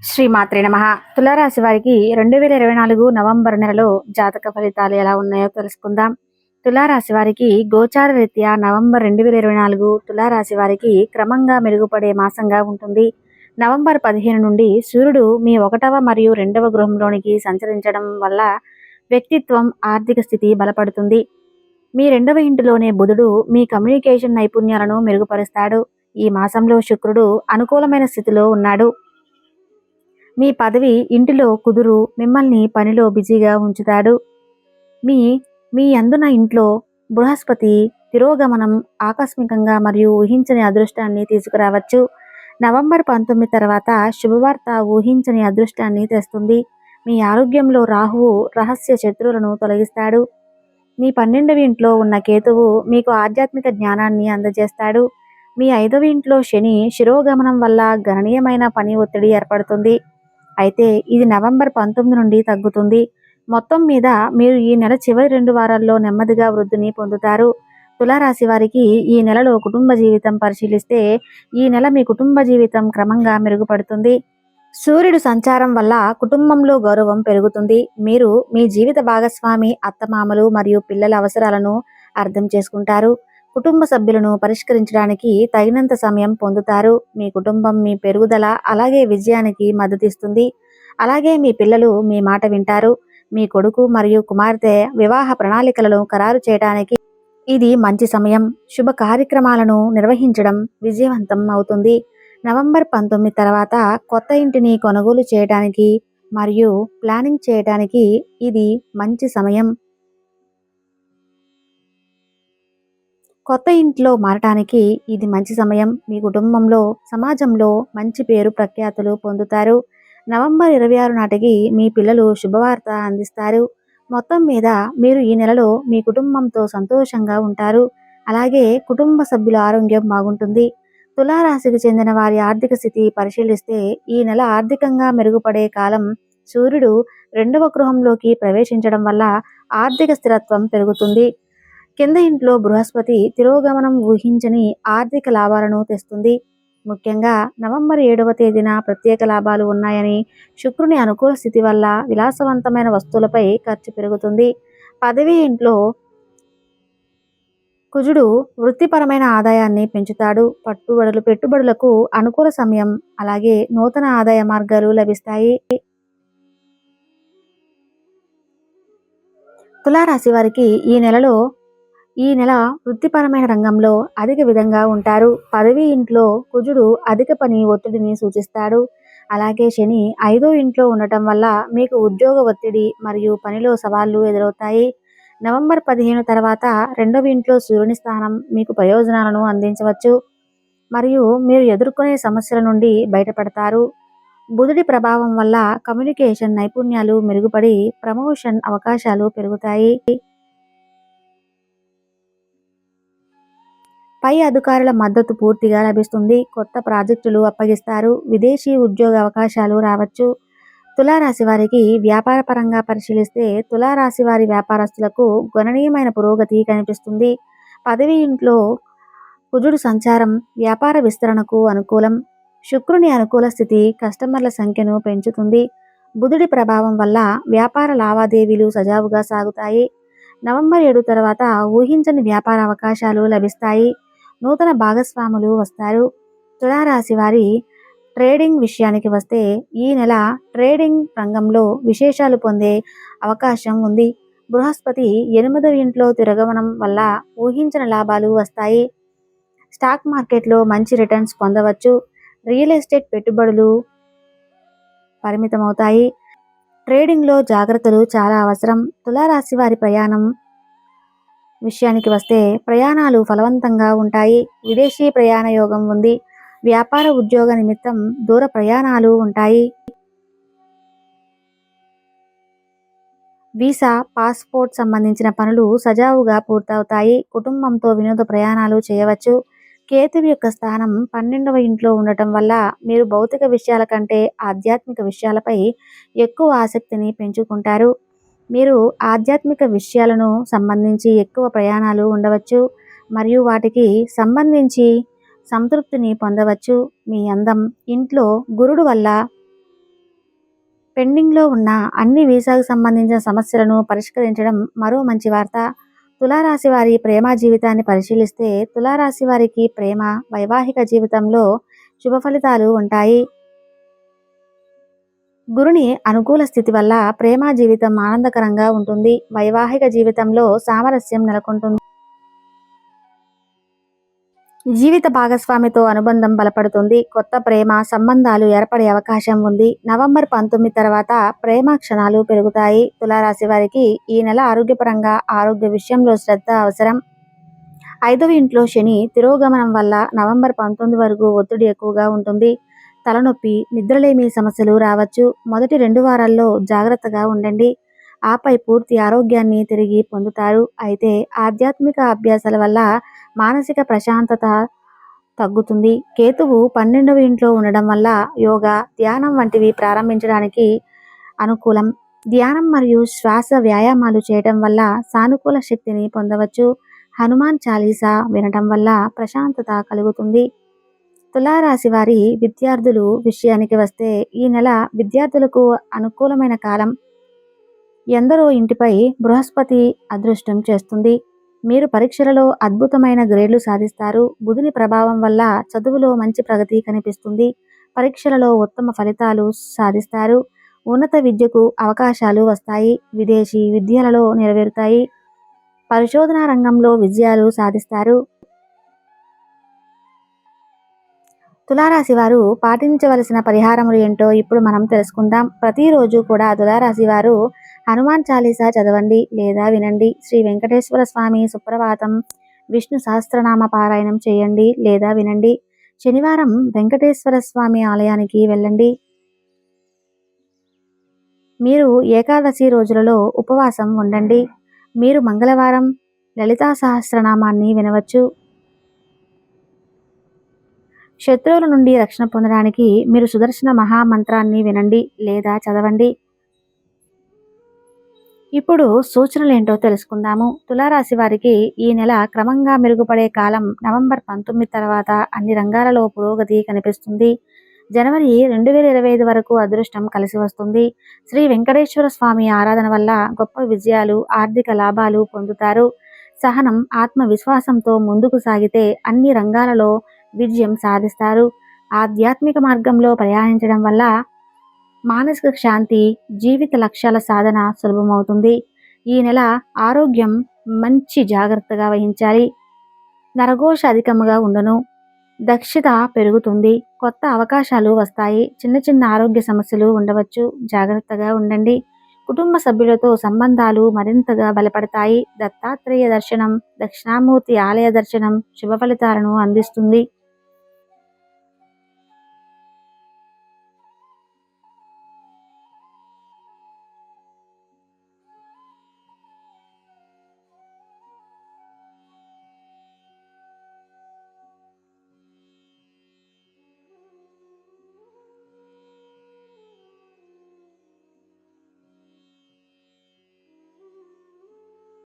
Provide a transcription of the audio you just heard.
శ్రీమాత్రే నమః. తులారాశి వారికి 2024 నవంబర్ నెలలో జాతక ఫలితాలు ఎలా ఉన్నాయో తెలుసుకుందాం. తులారాశి వారికి గోచార రీత్యా నవంబర్ 2024 తులారాశి వారికి క్రమంగా మెరుగుపడే మాసంగా ఉంటుంది. నవంబర్ 15 నుండి సూర్యుడు మీ 1వ మరియు 2వ గృహంలోనికి సంచరించడం వల్ల వ్యక్తిత్వం, ఆర్థిక స్థితి బలపడుతుంది. మీ 2వ ఇంటిలోనే బుధుడు మీ కమ్యూనికేషన్ నైపుణ్యాలను మెరుగుపరుస్తాడు. ఈ మాసంలో శుక్రుడు అనుకూలమైన స్థితిలో ఉన్నాడు. మీ పదవి ఇంటిలో కుదురు మిమ్మల్ని పనిలో బిజీగా ఉంచుతాడు. మీ మీ అందున ఇంట్లో బృహస్పతి తిరోగమనం ఆకస్మికంగా మరియు ఊహించని అదృష్టాన్ని తీసుకురావచ్చు. నవంబర్ 19 తర్వాత శుభవార్త ఊహించని అదృష్టాన్ని తెస్తుంది. మీ ఆరోగ్యంలో రాహువు రహస్య శత్రువులను తొలగిస్తాడు. మీ 12వ ఇంట్లో ఉన్న కేతువు మీకు ఆధ్యాత్మిక జ్ఞానాన్ని అందజేస్తాడు. మీ 5వ ఇంట్లో శని శిరోగమనం వల్ల గణనీయమైన పని ఒత్తిడి ఏర్పడుతుంది. అయితే ఇది నవంబర్ 19 నుండి తగ్గుతుంది. మొత్తం మీద మీరు ఈ నెల చివరి 2 వారాల్లో నెమ్మదిగా వృద్ధిని పొందుతారు. తులారాశి వారికి ఈ నెలలో కుటుంబ జీవితం పరిశీలిస్తే ఈ నెల మీ కుటుంబ జీవితం క్రమంగా మెరుగుపడుతుంది. సూర్యుడు సంచారం వల్ల కుటుంబంలో గౌరవం పెరుగుతుంది. మీరు మీ జీవిత భాగస్వామి, అత్తమామలు మరియు పిల్లల అవసరాలను అర్థం చేసుకుంటారు. కుటుంబ సభ్యులను పరిష్కరించడానికి తగినంత సమయం పొందుతారు. మీ కుటుంబం మీ పెరుగుదల అలాగే విజయానికి మద్దతిస్తుంది. అలాగే మీ పిల్లలు మీ మాట వింటారు. మీ కొడుకు మరియు కుమార్తె వివాహ ప్రణాళికలను ఖరారు చేయడానికి ఇది మంచి సమయం. శుభ కార్యక్రమాలను నిర్వహించడం విజయవంతం అవుతుంది. నవంబర్ 19 తర్వాత కొత్త ఇంటిని కొనుగోలు చేయడానికి మరియు ప్లానింగ్ చేయడానికి ఇది మంచి సమయం. కొత్త ఇంట్లో మారటానికి ఇది మంచి సమయం. మీ కుటుంబంలో, సమాజంలో మంచి పేరు ప్రఖ్యాతులు పొందుతారు. నవంబర్ 26 నాటికి మీ పిల్లలు శుభవార్త అందిస్తారు. మొత్తం మీద మీరు ఈ నెలలో మీ కుటుంబంతో సంతోషంగా ఉంటారు. అలాగే కుటుంబ సభ్యుల ఆరోగ్యం బాగుంటుంది. తులారాశికి చెందిన వారి ఆర్థిక స్థితి పరిశీలిస్తే ఈ నెల ఆర్థికంగా మెరుగుపడే కాలం. సూర్యుడు 2వ గృహంలోకి ప్రవేశించడం వల్ల ఆర్థిక స్థిరత్వం పెరుగుతుంది. కింద ఇంట్లో బృహస్పతి తిరోగమనం ఊహించని ఆర్థిక లాభాలను తెస్తుంది. ముఖ్యంగా నవంబర్ 7వ తేదీన ప్రత్యేక లాభాలు ఉన్నాయని, శుక్రుని అనుకూల స్థితి వల్ల విలాసవంతమైన వస్తువులపై ఖర్చు పెరుగుతుంది. పదవి ఇంట్లో కుజుడు వృత్తిపరమైన ఆదాయాన్ని పెంచుతాడు. పెట్టుబడులకు అనుకూల సమయం, అలాగే నూతన ఆదాయ మార్గాలు లభిస్తాయి. తులారాశి వారికి ఈ నెల వృత్తిపరమైన రంగంలో అధిక విధంగా ఉంటారు. పదవి ఇంట్లో కుజుడు అధిక పని ఒత్తిడిని సూచిస్తాడు. అలాగే శని 5వ ఇంట్లో ఉండటం వల్ల మీకు ఉద్యోగ ఒత్తిడి మరియు పనిలో సవాళ్లు ఎదురవుతాయి. నవంబర్ 15 తర్వాత 2వ ఇంట్లో సూర్యుని స్థానం మీకు ప్రయోజనాలను అందించవచ్చు మరియు మీరు ఎదుర్కొనే సమస్యల నుండి బయటపడతారు. బుధుడి ప్రభావం వల్ల కమ్యూనికేషన్ నైపుణ్యాలు మెరుగుపడి ప్రమోషన్ అవకాశాలు పెరుగుతాయి. పై అధికారుల మద్దతు పూర్తిగా లభిస్తుంది. కొత్త ప్రాజెక్టులు అప్పగిస్తారు. విదేశీ ఉద్యోగ అవకాశాలు రావచ్చు. తులారాశి వారికి వ్యాపార పరంగా పరిశీలిస్తే తులారాశి వారి వ్యాపారస్తులకు గణనీయమైన పురోగతి కనిపిస్తుంది. పదవి ఇంట్లో కుజుడు సంచారం వ్యాపార విస్తరణకు అనుకూలం. శుక్రుని అనుకూల స్థితి కస్టమర్ల సంఖ్యను పెంచుతుంది. బుధుడి ప్రభావం వల్ల వ్యాపార లావాదేవీలు సజావుగా సాగుతాయి. నవంబర్ 7 తర్వాత ఊహించని వ్యాపార అవకాశాలు లభిస్తాయి. నూతన భాగస్వాములు వస్తారు. తులారాశి వారి ట్రేడింగ్ విషయానికి వస్తే ఈ నెల ట్రేడింగ్ రంగంలో విశేషాలు పొందే అవకాశం ఉంది. బృహస్పతి 8వ ఇంట్లో తిరోగమనం వల్ల ఊహించిన లాభాలు వస్తాయి. స్టాక్ మార్కెట్లో మంచి రిటర్న్స్ పొందవచ్చు. రియల్ ఎస్టేట్ పెట్టుబడులు పరిమితమవుతాయి. ట్రేడింగ్లో జాగ్రత్తలు చాలా అవసరం. తులారాశి వారి ప్రయాణం విషయానికి వస్తే ప్రయాణాలు ఫలవంతంగా ఉంటాయి. విదేశీ ప్రయాణ యోగం ఉంది. వ్యాపార ఉద్యోగ నిమిత్తం దూర ప్రయాణాలు ఉంటాయి. వీసా, పాస్పోర్ట్ సంబంధించిన పనులు సజావుగా పూర్తవుతాయి. కుటుంబంతో వినోద ప్రయాణాలు చేయవచ్చు. కేతువు యొక్క స్థానం 12వ ఇంట్లో ఉండటం వల్ల మీరు భౌతిక విషయాల కంటే ఆధ్యాత్మిక విషయాలపై ఎక్కువ ఆసక్తిని పెంచుకుంటారు. మీరు ఆధ్యాత్మిక విషయాలను సంబంధించి ఎక్కువ ప్రయాణాలు ఉండవచ్చు మరియు వాటికి సంబంధించి సంతృప్తిని పొందవచ్చు. మీ అందం ఇంట్లో గురుడు వల్ల పెండింగ్లో ఉన్న అన్ని వీసాకు సంబంధించిన సమస్యలను పరిష్కరించడం మరో మంచి వార్త. తులారాశి వారి ప్రేమ జీవితాన్ని పరిశీలిస్తే తులారాశి వారికి ప్రేమ, వైవాహిక జీవితంలో శుభ ఫలితాలు ఉంటాయి. గురుని అనుకూల స్థితి వల్ల ప్రేమ జీవితం ఆనందకరంగా ఉంటుంది. వైవాహిక జీవితంలో సామరస్యం నెలకొంటుంది. జీవిత భాగస్వామితో అనుబంధం బలపడుతుంది. కొత్త ప్రేమ సంబంధాలు ఏర్పడే అవకాశం ఉంది. నవంబర్ 19 తర్వాత ప్రేమ క్షణాలు పెరుగుతాయి. తులారాశి వారికి ఈ నెల ఆరోగ్యపరంగా ఆరోగ్య విషయంలో శ్రద్ధ అవసరం. 5వ ఇంట్లో శని తిరోగమనం వల్ల నవంబర్ 19 వరకు ఒత్తిడి ఎక్కువగా ఉంటుంది. తలనొప్పి, నిద్రలేమి సమస్యలు రావచ్చు. మొదటి 2 వారాల్లో జాగ్రత్తగా ఉండండి. ఆపై పూర్తి ఆరోగ్యాన్ని తిరిగి పొందుతారు. అయితే ఆధ్యాత్మిక అభ్యాసాల వల్ల మానసిక ప్రశాంతత తగ్గుతుంది. కేతువు 12వ ఇంట్లో ఉండడం వల్ల యోగా, ధ్యానం వంటివి ప్రారంభించడానికి అనుకూలం. ధ్యానం మరియు శ్వాస వ్యాయామాలు చేయటం వల్ల సానుకూల శక్తిని పొందవచ్చు. హనుమాన్ చాలీసా వినటం వల్ల ప్రశాంతత కలుగుతుంది. తులారాశి వారి విద్యార్థులు విషయానికి వస్తే ఈ నెల విద్యార్థులకు అనుకూలమైన కాలం. ఎందరో ఇంటిపై బృహస్పతి అదృష్టం చేస్తుంది. మీరు పరీక్షలలో అద్భుతమైన గ్రేడ్లు సాధిస్తారు. బుధుని ప్రభావం వల్ల చదువులో మంచి ప్రగతి కనిపిస్తుంది. పరీక్షలలో ఉత్తమ ఫలితాలు సాధిస్తారు. ఉన్నత విద్యకు అవకాశాలు వస్తాయి. విదేశీ విద్యలలో నెరవేరుతాయి. పరిశోధనా రంగంలో విజయాలు సాధిస్తారు. తులారాశి వారు పాటించవలసిన పరిహారములు ఏంటో ఇప్పుడు మనం తెలుసుకుందాం. ప్రతిరోజు కూడా తులారాశి వారు హనుమాన్ చాలీసా చదవండి లేదా వినండి. శ్రీ వెంకటేశ్వర స్వామి సుప్రభాతం, విష్ణు సహస్రనామ పారాయణం చేయండి లేదా వినండి. శనివారం వెంకటేశ్వర స్వామి ఆలయానికి వెళ్ళండి. మీరు ఏకాదశి రోజులలో ఉపవాసం ఉండండి. మీరు మంగళవారం లలితా సహస్రనామాన్ని వినవచ్చు. శత్రువుల నుండి రక్షణ పొందడానికి మీరు సుదర్శన మహామంత్రాన్ని వినండి లేదా చదవండి. ఇప్పుడు సూచనలు ఏంటో తెలుసుకుందాము. తులారాశి వారికి ఈ నెల క్రమంగా మెరుగుపడే కాలం. నవంబర్ 19 తర్వాత అన్ని రంగాలలో పురోగతి కనిపిస్తుంది. జనవరి 2025 వరకు అదృష్టం కలిసి వస్తుంది. శ్రీ వెంకటేశ్వర స్వామి ఆరాధన వల్ల గొప్ప విజయాలు, ఆర్థిక లాభాలు పొందుతారు. సహనం, ఆత్మవిశ్వాసంతో ముందుకు సాగితే అన్ని రంగాలలో విజయం సాధిస్తారు. ఆధ్యాత్మిక మార్గంలో ప్రయాణించడం వల్ల మానసిక శాంతి, జీవిత లక్ష్యాల సాధన సులభమవుతుంది. ఈ నెల ఆరోగ్యం మంచి జాగ్రత్తగా వహించాలి. నరఘోష అధికముగా ఉండును. దక్షత పెరుగుతుంది. కొత్త అవకాశాలు వస్తాయి. చిన్న చిన్న ఆరోగ్య సమస్యలు ఉండవచ్చు. జాగ్రత్తగా ఉండండి. కుటుంబ సభ్యులతో సంబంధాలు మరింతగా బలపడతాయి. దత్తాత్రేయ దర్శనం, దక్షిణామూర్తి ఆలయ దర్శనం శుభ ఫలితాలను అందిస్తుంది.